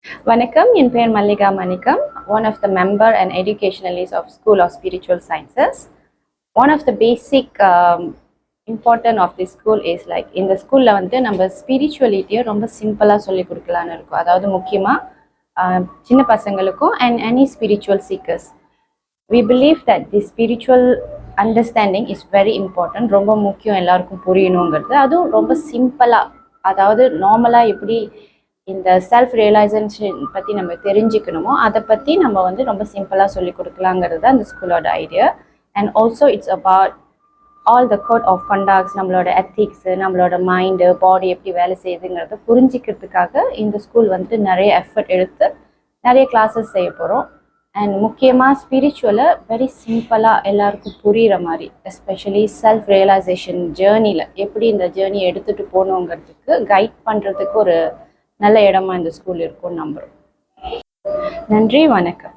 Vanakkam, என் பெயர் Mallika மணிக்கம், one of the member and educationalist of School of Spiritual Sciences. One of the basic important of this school is like இந்த ஸ்கூல்ல வந்து நம்ம ஸ்பிரிச்சுவலிட்டியை ரொம்ப சிம்பிளா சொல்லி கொடுக்கலான்னு இருக்கும். அதாவது முக்கியமா சின்ன பசங்களுக்கும் and any spiritual seekers. We believe that the spiritual understanding is very important. ரொம்ப முக்கியம் எல்லாருக்கும் புரியணுங்கிறது. அதுவும் ரொம்ப சிம்பிளா, அதாவது நார்மலா எப்படி இந்த செல்ஃப் ரியலைசேஷன் பற்றி நம்ம தெரிஞ்சுக்கணுமோ அதை பற்றி நம்ம வந்து ரொம்ப சிம்பிளாக சொல்லி கொடுக்கலாங்கிறது தான் இந்த ஸ்கூலோட idea. And also it's about all the code of conducts, நம்மளோட எத்திக்ஸு, நம்மளோட மைண்டு, பாடி எப்படி வேலை செய்யுதுங்கிறத புரிஞ்சிக்கிறதுக்காக இந்த ஸ்கூல் வந்து நிறைய எஃபர்ட் எடுத்து நிறைய கிளாஸஸ் செய்ய போகிறோம். அண்ட் முக்கியமாக ஸ்பிரிச்சுவலை வெரி சிம்பிளாக எல்லாருக்கும் புரிகிற மாதிரி, எஸ்பெஷலி செல்ஃப் ரியலைசேஷன் ஜேர்னியில் எப்படி இந்த ஜேர்னியை எடுத்துகிட்டு போகணுங்கிறதுக்கு கைட் பண்ணுறதுக்கு ஒரு நல்ல இடமா இந்த ஸ்கூல் இருக்கும்னு நம்புகிறோம். நன்றி, வணக்கம்.